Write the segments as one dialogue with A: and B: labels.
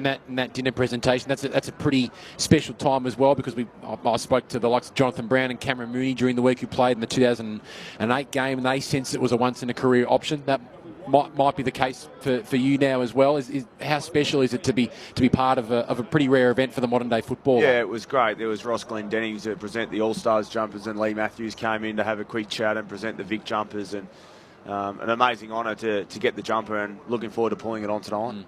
A: and that dinner presentation, that's a pretty special time as well, because I spoke to the likes of Jonathan Brown and Cameron Mooney during the week, who played in the 2008 game, and they sensed it was a once-in-a-career option. That might be the case for you now as well. How special is it to be part of a pretty rare event for the modern day footballer?
B: Yeah, it was great. There was Ross Glendennings to present the All-Stars jumpers, and Lee Matthews came in to have a quick chat and present the Vic jumpers, and an amazing honour to get the jumper, and looking forward to pulling it on tonight.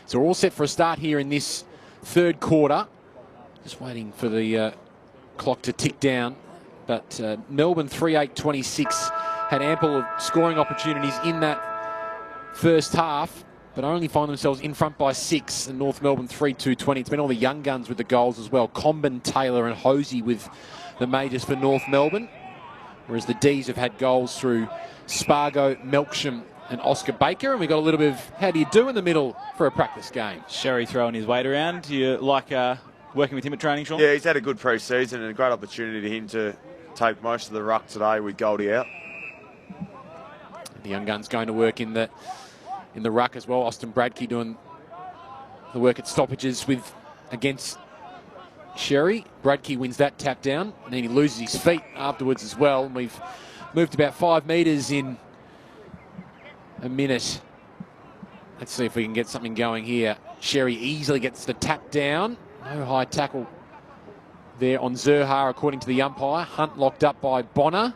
A: So we're all set for a start here in this third quarter. Just waiting for the clock to tick down. But Melbourne 3-8-26 had ample of scoring opportunities in that first half, but only find themselves in front by 6, and North Melbourne 3-2-20. It's been all the young guns with the goals as well. Comben, Taylor and Hosey with the majors for North Melbourne, whereas the D's have had goals through Spargo, Melksham and Oscar Baker. And we got a little bit of how do you do in the middle for a practice game.
C: Sherry throwing his weight around. Do you like working with him at training, Sean?
B: Yeah, he's had a good pre-season and a great opportunity to him to take most of the ruck today with Goldie out.
A: The young gun's going to work in the ruck as well. Austin Bradkey doing the work at stoppages against Sherry. Bradkey wins that tap down, and then he loses his feet afterwards as well. And we've moved about 5 metres in a minute. Let's see if we can get something going here. Sherry easily gets the tap down. No high tackle there on Zerha, according to the umpire. Hunt locked up by Bonner.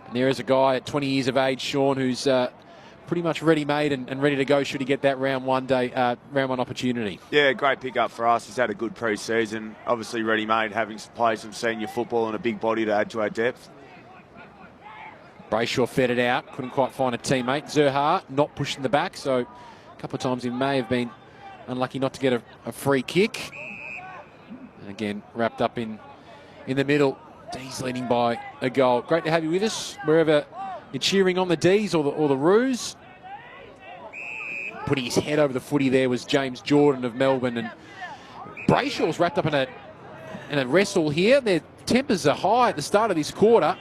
A: And there is a guy at 20 years of age, Sean, who's pretty much ready-made and ready to go should he get that round one opportunity. Yeah,
B: great pick-up for us. He's had a good pre-season. Obviously ready-made, having played some senior football and a big body to add to our depth.
A: Brayshaw fed it out, couldn't quite find a teammate. Zerha not pushing the back, so a couple of times he may have been unlucky not to get a free kick. And again, wrapped up in the middle. D's leading by a goal. Great to have you with us, wherever you're cheering on the D's or the Roos. Putting his head over the footy there was James Jordan of Melbourne, and Brayshaw's wrapped up in a wrestle here. Their tempers are high at the start of this quarter.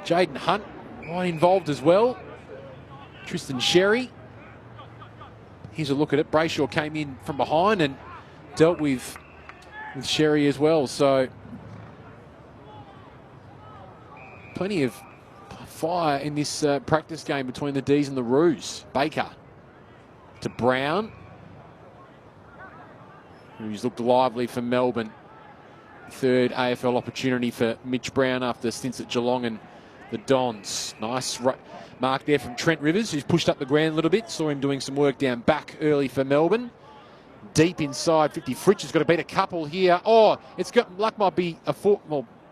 A: Jaden Hunt right involved as well. Tristan Sherry. Here's a look at it. Brayshaw came in from behind and dealt with Sherry as well. So plenty of fire in this practice game between the D's and the Roos. Baker to Brown, who's looked lively for Melbourne. Third AFL opportunity for Mitch Brown after stints at Geelong and the Dons. Nice mark there from Trent Rivers, who's pushed up the ground a little bit. Saw him doing some work down back early for Melbourne. Deep inside, 50. Fritsch has got to beat a couple here. Oh, it's got luck, might be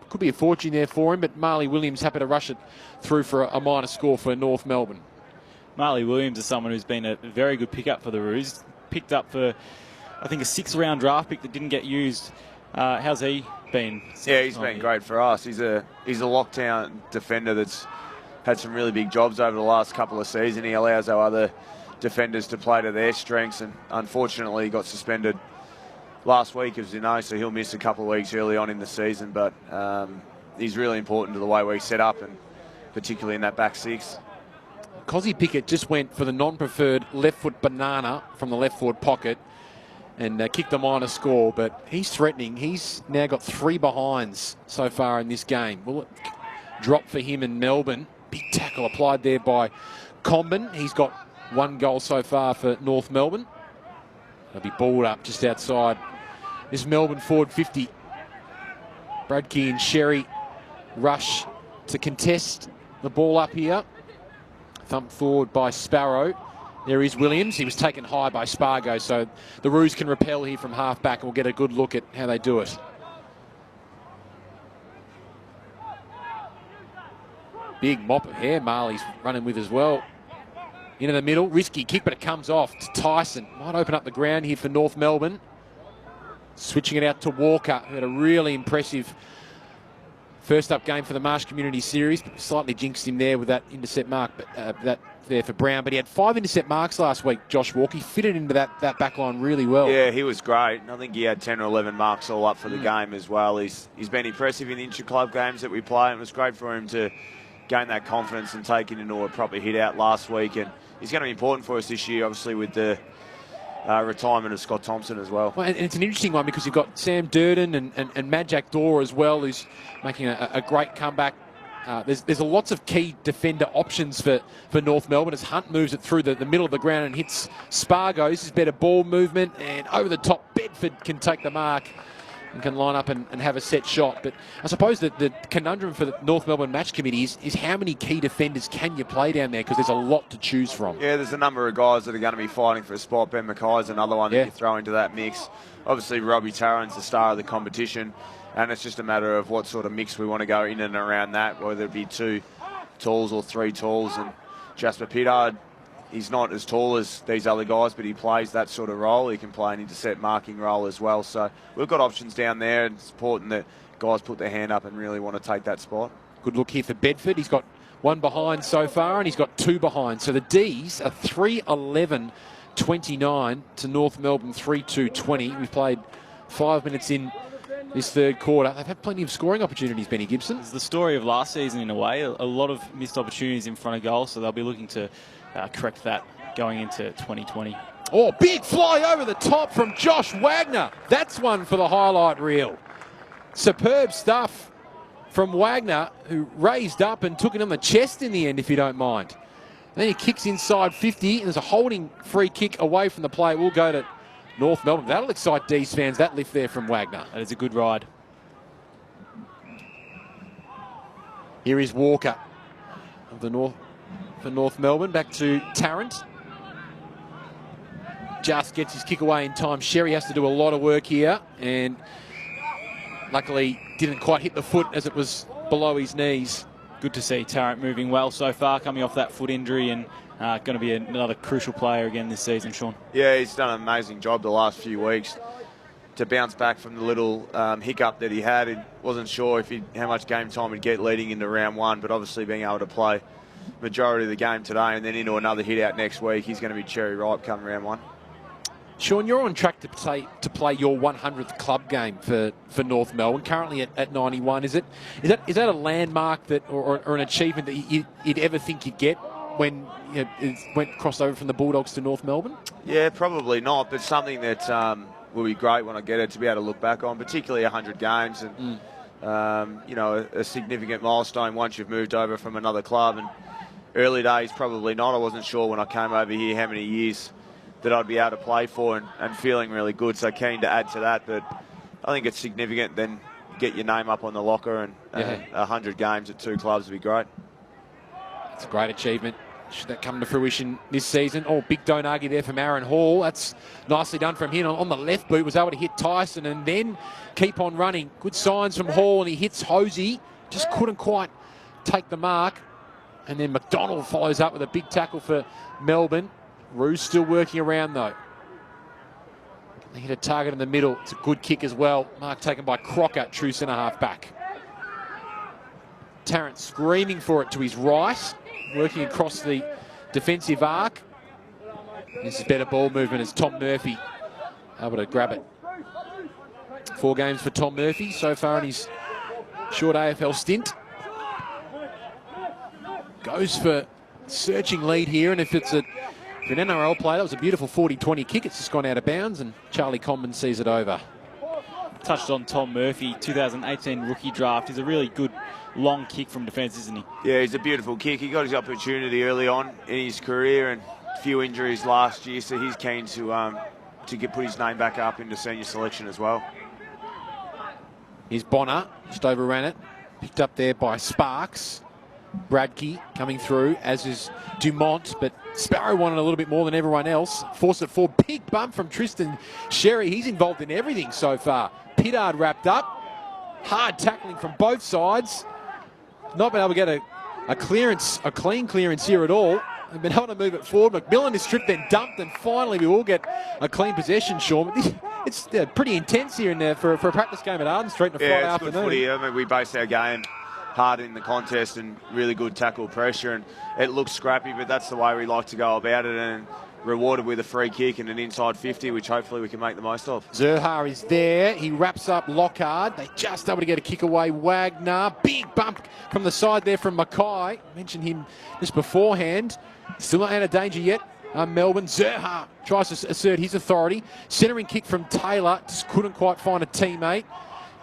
A: could be a fortune there for him, but Marley Williams happy to rush it through for a minor score for North Melbourne.
C: Marley Williams is someone who's been a very good pickup for the Roos. Picked up for, I think, a 6th-round draft pick that didn't get used. How's he been?
B: Yeah, he's been great for us. He's a lockdown defender that's had some really big jobs over the last couple of seasons. He allows our other defenders to play to their strengths, and unfortunately he got suspended last week, as you know, so he'll miss a couple of weeks early on in the season, but he's really important to the way we set up, and particularly in that back 6.
A: Cozzy Pickett just went for the non-preferred left foot banana from the left forward pocket and kicked a minor score, but he's threatening. He's now got 3 behinds so far in this game. Will it drop for him in Melbourne? Big tackle applied there by Comben. He's got 1 goal so far for North Melbourne. They'll be balled up just outside this Melbourne forward 50. Bradkey and Sherry rush to contest the ball up here. Thumped forward by Sparrow. There is Williams. He was taken high by Spargo, so the Roos can repel here from half back, and we'll get a good look at how they do it. Big mop of hair Marley's running with as well. Into the middle, risky kick, but it comes off to Tyson. Might open up the ground here for North Melbourne. Switching it out to Walker, who had a really impressive first up game for the Marsh Community Series. Slightly jinxed him there with that intercept mark, but that there for Brown. But he had 5 intercept marks last week, Josh Walker. He fitted into that back line really well.
B: Yeah, he was great. I think he had 10 or 11 marks all up for the game as well. He's been impressive in the inter-club games that we play, and it was great for him to gain that confidence and take it into a proper hit out last week. And he's going to be important for us this year, obviously, with the retirement of Scott Thompson as well.
A: Well, and it's an interesting one because you've got Sam Durden and Majak Dor as well, who's making a great comeback. There's lots of key defender options for North Melbourne as Hunt moves it through the middle of the ground and hits Spargo. This is better ball movement, and over the top, Bedford can take the mark and can line up and have a set shot. But I suppose that the conundrum for the North Melbourne match committee is how many key defenders can you play down there, because there's a lot to choose from.
B: Yeah, there's a number of guys that are going to be fighting for a spot. Ben Mackay's another one that you throw into that mix. Obviously, Robbie Tarrant's the star of the competition, and it's just a matter of what sort of mix we want to go in and around that, whether it be 2 talls or 3 talls. And Jasper Pittard, he's not as tall as these other guys, but he plays that sort of role. He can play an intercept marking role as well. So we've got options down there, and it's important that guys put their hand up and really want to take that spot.
A: Good look here for Bedford. He's got 1 behind so far, and he's got 2 behind. So the D's are 3-11-29 to North Melbourne 3-2-20. We've played 5 minutes in this third quarter. They've had plenty of scoring opportunities, Benny Gibson.
C: It's the story of last season in a way. A lot of missed opportunities in front of goal, so they'll be looking to correct that going into 2020.
A: Oh, big fly over the top from Josh Wagner. That's one for the highlight reel. Superb stuff from Wagner, who raised up and took it on the chest in the end, if you don't mind. And then he kicks inside 50, and there's a holding free kick away from the play. We'll go to North Melbourne. That'll excite D's fans, that lift there from Wagner.
C: That is a good ride.
A: Here is Walker of the for North Melbourne. Back to Tarrant. Just gets his kick away in time. Sherry has to do a lot of work here, and luckily didn't quite hit the foot as it was below his knees.
C: Good to see Tarrant moving well so far, coming off that foot injury, and going to be another crucial player again this season, Sean.
B: Yeah, he's done an amazing job the last few weeks to bounce back from the little hiccup that he had. He wasn't sure if how much game time he'd get leading into round 1, but obviously being able to play majority of the game today and then into another hit out next week, he's going to be cherry ripe come round 1.
A: Sean, you're on track to play your 100th club game for North Melbourne, currently at 91. Is that a landmark that or an achievement that you'd ever think you'd get when it crossed over from the Bulldogs to North Melbourne?
B: Yeah, probably not, but something that will be great when I get it to be able to look back on, particularly 100 games and a significant milestone once you've moved over from another club. And early days, probably not. I wasn't sure when I came over here how many years that I'd be able to play for, and feeling really good. So keen to add to that, but I think it's significant. Then get your name up on the locker, and 100 games at 2 clubs would be great.
A: It's a great achievement. Should that come to fruition this season? Oh, big don't argue there from Aaron Hall. That's nicely done from him. On the left boot, was able to hit Tyson and then keep on running. Good signs from Hall, and he hits Hosey. Just couldn't quite take the mark. And then McDonald follows up with a big tackle for Melbourne. Ruse still working around though. They hit a target in the middle. It's a good kick as well. Mark taken by Crocker, true centre half back. Tarrant screaming for it to his right, working across the defensive arc. This is better ball movement as Tom Murphy able to grab it. 4 games for Tom Murphy so far in his short AFL stint. Goes for searching lead here, and if it's an NRL player, that was a beautiful 40-20 kick. It's just gone out of bounds, and Charlie Comben sees it over.
C: Touched on Tom Murphy, 2018 rookie draft. He's a really good long kick from defence, isn't he?
B: Yeah, he's a beautiful kick. He got his opportunity early on in his career, and a few injuries last year, so he's keen to put his name back up into senior selection as well.
A: Here's Bonner, just overran it. Picked up there by Sparks. Bradkey coming through, as is Dumont, but Sparrow wanted a little bit more than everyone else. Forced it forward. Big bump from Tristan Sherry. He's involved in everything so far. Pittard wrapped up. Hard tackling from both sides. Not been able to get a clean clearance here at all. They've been able to move it forward. McMillan is stripped, then dumped, and finally we will get a clean possession, Sean. It's pretty intense here in there for a practice game at Arden Street on a Friday afternoon.
B: Good footy. I mean, we base our game hard in the contest and really good tackle pressure, and it looks scrappy, but that's the way we like to go about it, and rewarded with a free kick and an inside 50, which hopefully we can make the most of.
A: Zerha is there. He wraps up Lockhart. They just able to get a kick away. Wagner. Big bump from the side there from Mackay. Mentioned him just beforehand. Still not out of danger yet. Melbourne. Zerha tries to assert his authority. Centering kick from Taylor. Just couldn't quite find a teammate.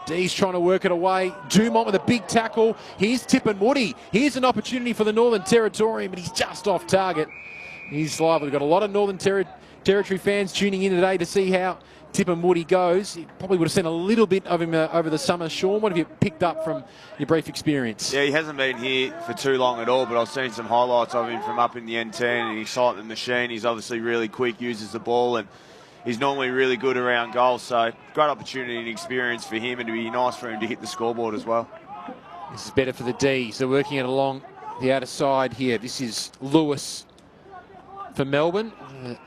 A: D's trying to work it away. Dumont with a big tackle. Here's Tipperwoody. Here's an opportunity for the Northern Territorian, but he's just off target. He's live. We've got a lot of Northern Territory fans tuning in today to see how Tipperwoody goes. You probably would have seen a little bit of him over the summer. Sean, what have you picked up from your brief experience?
B: Yeah, he hasn't been here for too long at all, but I've seen some highlights of him from up in the N10, and he's sight the machine. He's obviously really quick, uses the ball, and he's normally really good around goals. So great opportunity and experience for him, and it'd be nice for him to hit the scoreboard as well.
A: This is better for the D's. They're working it along the outer side here. This is Lewis for Melbourne.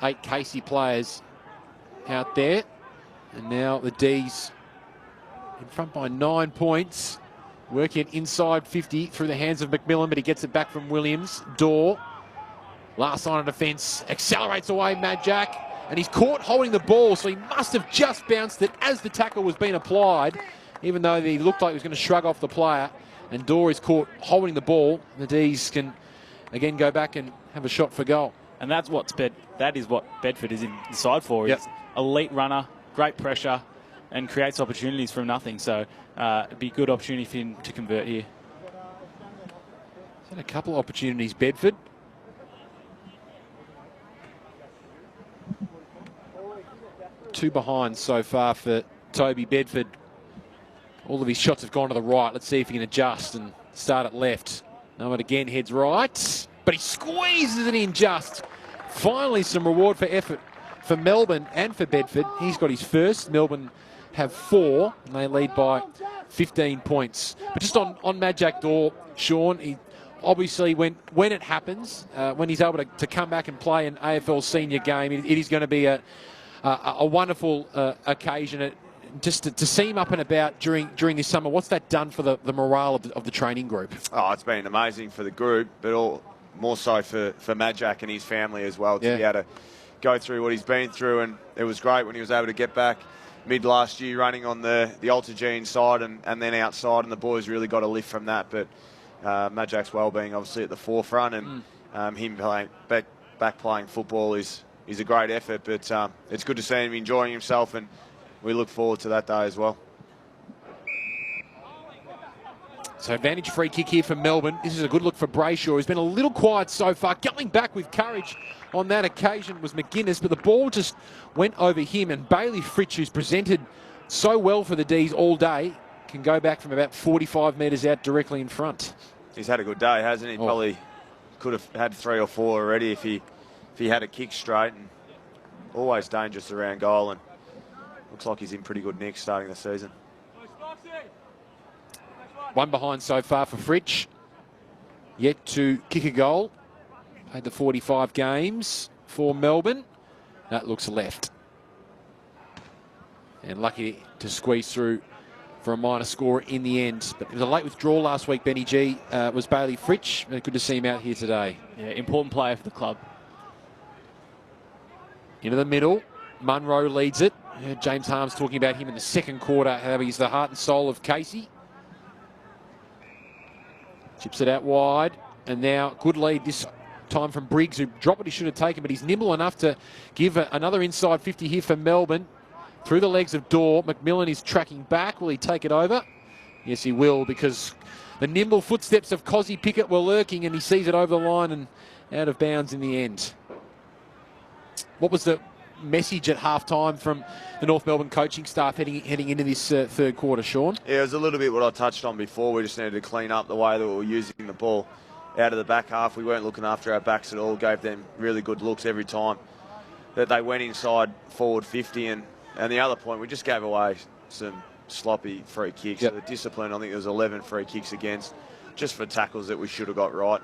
A: 8 Casey players out there. And now the D's in front by 9 points. Working it inside 50 through the hands of McMillan, but he gets it back from Williams. Dorr, last line of defence, accelerates away Mad Jack, and he's caught holding the ball, so he must have just bounced it as the tackle was being applied, even though he looked like he was going to shrug off the player. And Dorr is caught holding the ball. The D's can again go back and have a shot for goal.
C: And that's that is what Bedford is inside for.
A: Yep.
C: He's elite runner, great pressure, and creates opportunities from nothing. So it'd be a good opportunity for him to convert here.
A: He's had a couple of opportunities, Bedford. Two behind so far for Toby Bedford. All of his shots have gone to the right. Let's see if he can adjust and start at left. No one again heads right, but he squeezes it in just. Finally some reward for effort for Melbourne and for Bedford. He's got his first. Melbourne have 4, and they lead by 15 points. But just on Mad Jack Dorr, Sean, he obviously when it happens, when he's able to come back and play an AFL senior game, it is going to be a wonderful occasion. Just to see him up and about during this summer, what's that done for the morale of the training group?
B: Oh, it's been amazing for the group, but more so for Mad Jack and his family as well, to be able to go through what he's been through. And it was great when he was able to get back mid last year running on the Altagene side and then outside, and the boys really got a lift from that. But Mad Jack's well-being obviously at the forefront, and him playing back playing football is a great effort. But it's good to see him enjoying himself, and we look forward to that day as well.
A: So advantage free kick here for Melbourne. This is a good look for Brayshaw, who's been a little quiet so far. Going back with courage on that occasion was McGuinness, but the ball just went over him, and Bailey Fritsch, who's presented so well for the D's all day, can go back from about 45 metres out directly in front.
B: He's had a good day, hasn't he? Probably could have had 3 or 4 already if he had a kick straight, and always dangerous around goal, and looks like he's in pretty good nick starting the season.
A: 1 behind so far for Fritsch. Yet to kick a goal. Played the 45 games for Melbourne. That looks left. And lucky to squeeze through for a minor score in the end. But it was a late withdrawal last week, Benny G. Was Bailey Fritsch. Good to see him out here today.
C: Yeah, important player for the club.
A: Into the middle. Munro leads it. James Harms talking about him in the second quarter, how he's the heart and soul of Casey. Chips it out wide, and now good lead this time from Briggs, who dropped what he should have taken, but he's nimble enough to give another inside 50 here for Melbourne. Through the legs of Dorr, McMillan is tracking back. Will he take it over? Yes, he will, because the nimble footsteps of Cozzy Pickett were lurking, and he sees it over the line and out of bounds in the end. What was the message at half-time from the North Melbourne coaching staff heading into this third quarter, Sean?
B: Yeah, it was a little bit what I touched on before. We just needed to clean up the way that we were using the ball out of the back half. We weren't looking after our backs at all, gave them really good looks every time that they went inside forward 50. And the other point, we just gave away some sloppy free kicks.
A: Yep.
B: So the discipline, I think there was 11 free kicks against, just for tackles that we should have got right.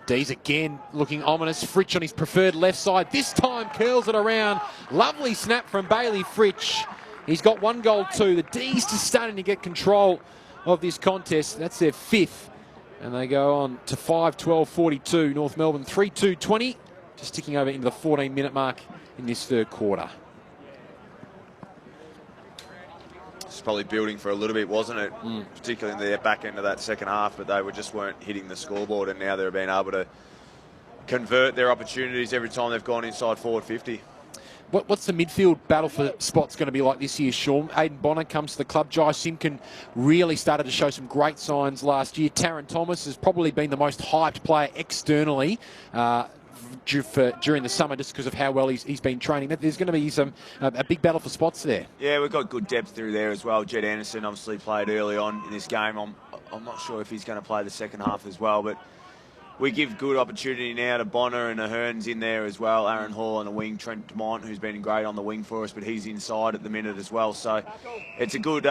A: D's again looking ominous. Fritsch on his preferred left side. This time curls it around. Lovely snap from Bailey Fritsch. He's got 1 goal too. The D's just starting to get control of this contest. That's their 5th. And they go on to 5-12-42. North Melbourne 3-2-20. Just ticking over into the 14-minute mark in this third quarter.
B: It's probably building for a little bit, wasn't it? Particularly in the back end of that second half, but they just weren't hitting the scoreboard, and now they're being able to convert their opportunities every time they've gone inside forward 50.
A: What's the midfield battle for spots going to be like this year, Sean? Aidan Bonner comes to the club. Jai Simpkin really started to show some great signs last year. Taron Thomas has probably been the most hyped player externally during the summer just because of how well he's been training. There's going to be a big battle for spots there.
B: Yeah, we've got good depth through there as well. Jed Anderson obviously played early on in this game. I'm not sure if he's going to play the second half as well, but we give good opportunity now to Bonner and Ahern's in there as well. Aaron Hall on the wing, Trent Dumont, who's been great on the wing for us, but he's inside at the minute as well. So it's a good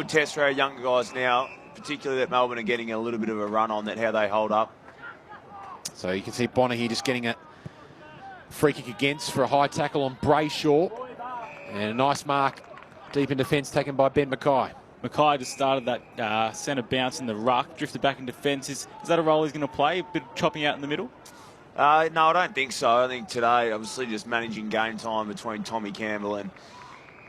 B: test for our younger guys now, particularly that Melbourne are getting a little bit of a run on that, how they hold up.
A: So you can see Bonner here just getting a free kick against for a high tackle on Brayshaw. And a nice mark deep in defence taken by Ben Mackay.
C: Mackay just started that centre bounce in the ruck, drifted back in defence. Is that a role he's going to play, a bit of chopping out in the middle?
B: No, I don't think so. I think today, obviously, just managing game time between Tommy Campbell and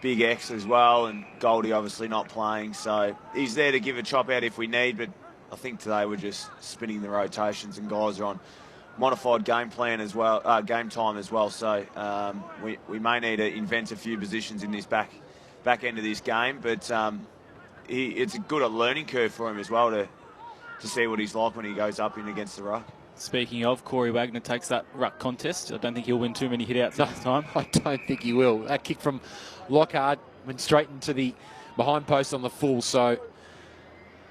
B: Big X as well, and Goldie obviously not playing. So he's there to give a chop out if we need, but I think today we're just spinning the rotations and guys are on modified game plan as well, game time as well. So we may need to invent a few positions in this back end of this game, but it's a good learning curve for him as well to see what he's like when he goes up in against the ruck.
C: Speaking of, Corey Wagner takes that ruck contest. I don't think he'll win too many hit-outs this time.
A: I don't think he will. That kick from Lockhart went straight into the behind post on the full, so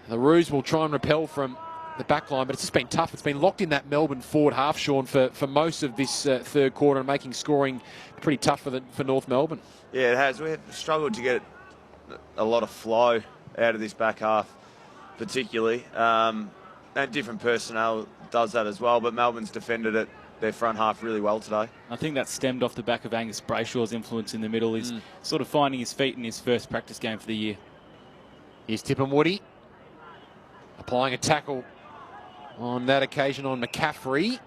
A: the Roos will try and repel from the back line, but it's just been tough. It's been locked in that Melbourne forward half, Sean, for most of this third quarter, and making scoring pretty tough for North Melbourne.
B: Yeah, it has. We've struggled to get a lot of flow out of this back half, particularly. And different personnel does that as well, but Melbourne's defended it, their front half, really well today.
C: I think that stemmed off the back of Angus Brayshaw's influence in the middle. He's sort of finding his feet in his first practice game for the year.
A: Here's Tip and Woody applying a tackle on that occasion on McCaffrey.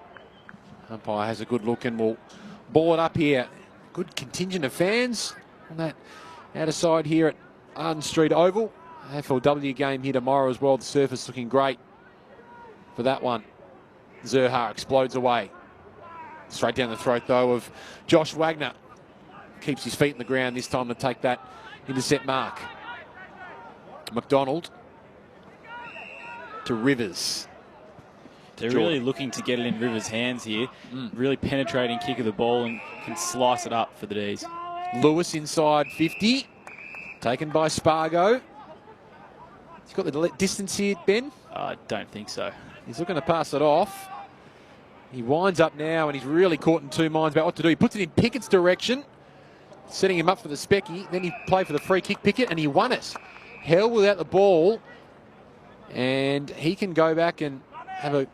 A: Umpire has a good look and will ball it up here. Good contingent of fans on that outer side here at Arden Street Oval. AFLW game here tomorrow as well. The surface looking great for that one. Zerha explodes away. Straight down the throat, though, of Josh Wagner. Keeps his feet in the ground this time to take that intercept mark. McDonald to Rivers.
C: They're really looking to get it in Rivers' hands here. Really penetrating kick of the ball and can slice it up for the D's.
A: Lewis inside 50. Taken by Spargo. He's got the distance here, Ben.
C: I don't think so.
A: He's looking to pass it off. He winds up now and he's really caught in two minds about what to do. He puts it in Pickett's direction, setting him up for the specky. Then he played for the free kick, Pickett, and he won it. Held without the ball. And he can go back and have a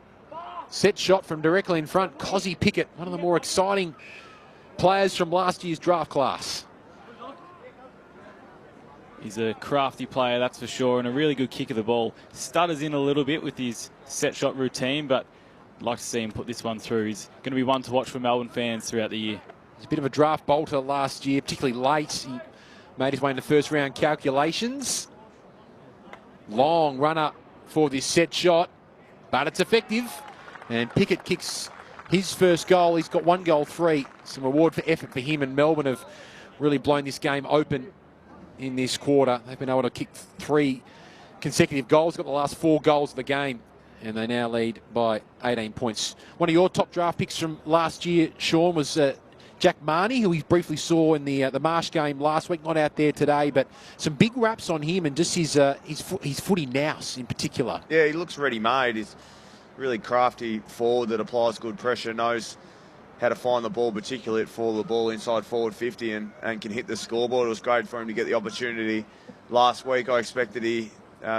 A: set shot from directly in front. Cozzy Pickett, one of the more exciting players from last year's draft class.
C: He's a crafty player, that's for sure, and a really good kick of the ball. Stutters in a little bit with his set shot routine, but I'd like to see him put this one through. He's going to be one to watch for Melbourne fans throughout the year.
A: He's a bit of a draft bolter last year, particularly late. He made his way in the first round calculations. Long runner for this set shot, but it's effective. And Pickett kicks his first goal. He's got 1 goal, 3. Some reward for effort for him, and Melbourne have really blown this game open in this quarter. They've been able to kick 3 consecutive goals, got the last 4 goals of the game, and they now lead by 18 points. One of your top draft picks from last year, Sean, was Jack Marnie, who we briefly saw in the Marsh game last week. Not out there today, but some big raps on him and just his footy nous in particular.
B: Yeah, he looks ready-made. He's really crafty forward that applies good pressure, knows how to find the ball, particularly at the ball inside forward 50 and can hit the scoreboard. It was great for him to get the opportunity last week. I expected he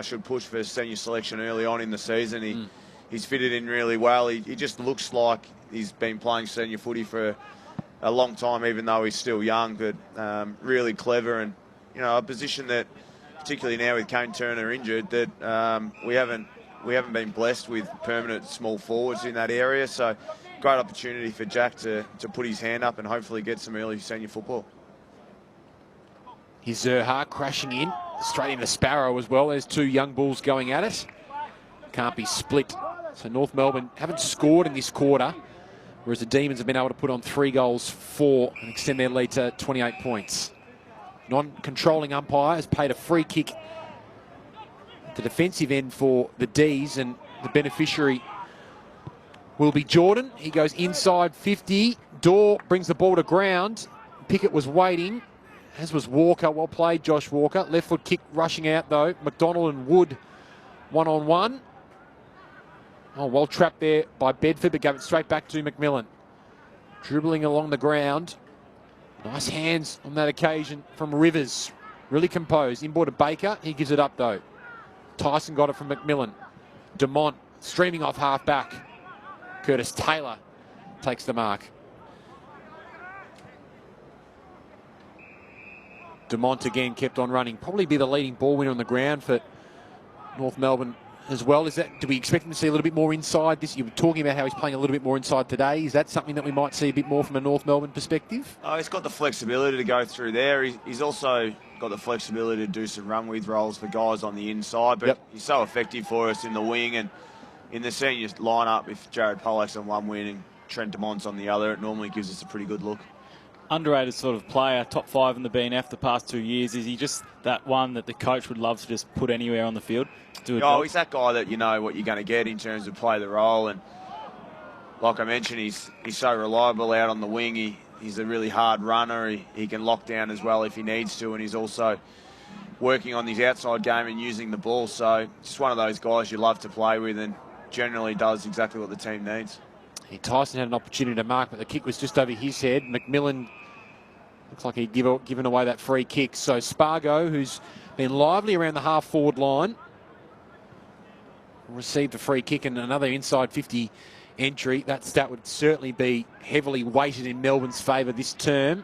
B: should push for senior selection early on in the season. He's fitted in really well. He just looks like he's been playing senior footy for a long time, even though he's still young, but really clever, and a position that, particularly now with Kane Turner injured, that we haven't been blessed with permanent small forwards in that area. So great opportunity for Jack to put his hand up and hopefully get some early senior football.
A: Here's Zerha crashing in, straight into Sparrow as well. There's 2 young bulls going at it. Can't be split. So North Melbourne haven't scored in this quarter, whereas the Demons have been able to put on 3 goals, 4, and extend their lead to 28 points. Non-controlling umpire has paid a free kick at the defensive end for the D's, and the beneficiary will be Jordan. He goes inside 50. Dorr brings the ball to ground. Pickett was waiting, as was Walker. Well played, Josh Walker. Left foot kick rushing out, though. McDonald and Wood one-on-one. Oh, well trapped there by Bedford, but gave it straight back to McMillan. Dribbling along the ground. Nice hands on that occasion from Rivers. Really composed. Inboard to Baker. He gives it up, though. Tyson got it from McMillan. Dumont streaming off half-back. Curtis Taylor takes the mark. Dumont again kept on running. Probably be the leading ball winner on the ground for North Melbourne as well. Do we expect him to see a little bit more inside? You were talking about how he's playing a little bit more inside today. Is that something that we might see a bit more from a North Melbourne perspective?
B: Oh, he's got the flexibility to go through there. He's also got the flexibility to do some run-with roles for guys on the inside. But he's so effective for us in the wing, and in the senior lineup, if Jared Pollack's on one wing and Trent Dumont's on the other, it normally gives us a pretty good look.
C: Underrated sort of player, top 5 in the BNF the past 2 years. Is he just that one that the coach would love to just put anywhere on the field?
B: He's that guy that you know what you're going to get in terms of play the role. And like I mentioned, he's so reliable out on the wing. He's a really hard runner. He can lock down as well if he needs to. And he's also working on his outside game and using the ball. So just one of those guys you love to play with, and generally does exactly what the team needs.
A: Tyson had an opportunity to mark, but the kick was just over his head. McMillan looks like he'd given away that free kick. So Spargo, who's been lively around the half-forward line, received a free kick and another inside 50 entry. That stat would certainly be heavily weighted in Melbourne's favour this term.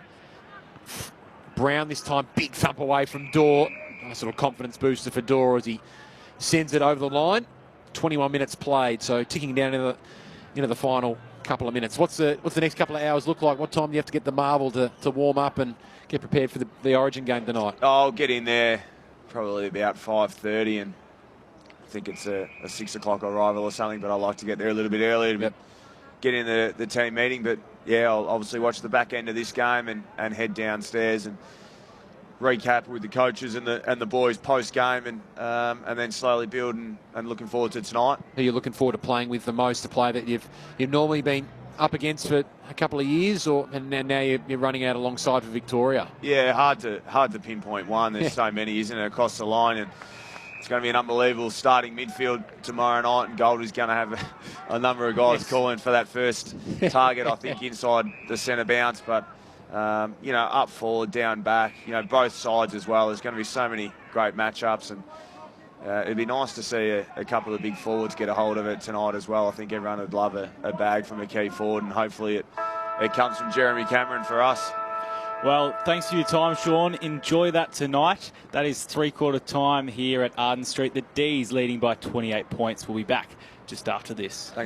A: Brown this time, big thump away from Dorr. Nice little confidence booster for Dorr as he sends it over the line. 21 minutes played, so ticking down into the final couple of minutes. What's the next couple of hours look like? What time do you have to get the Marvel to warm up and get prepared for the Origin game tonight?
B: I'll get in there probably about 5:30, and I think it's a 6 o'clock arrival or something, but I like to get there a little bit earlier to get in the team meeting. But yeah, I'll obviously watch the back end of this game and head downstairs and recap with the coaches and the boys post game, and then slowly build and looking forward to tonight.
A: Who are you looking forward to playing with the most? A player that you've normally been up against for a couple of years, and now you're running out alongside for Victoria?
B: Yeah, hard to pinpoint one. There's so many, isn't it, across the line, and it's going to be an unbelievable starting midfield tomorrow night, and Goldie's going to have a number of guys calling for that first target, I think, inside the centre bounce, but up forward, down back, both sides as well. There's going to be so many great matchups, and it'd be nice to see a couple of big forwards get a hold of it tonight as well. I think everyone would love a bag from a key forward, and hopefully it comes from Jeremy Cameron for us.
C: Well, thanks for your time, Sean. Enjoy that tonight. That is 3/4 time here at Arden Street. The D's leading by 28 points. We'll be back just after this.
B: Thanks.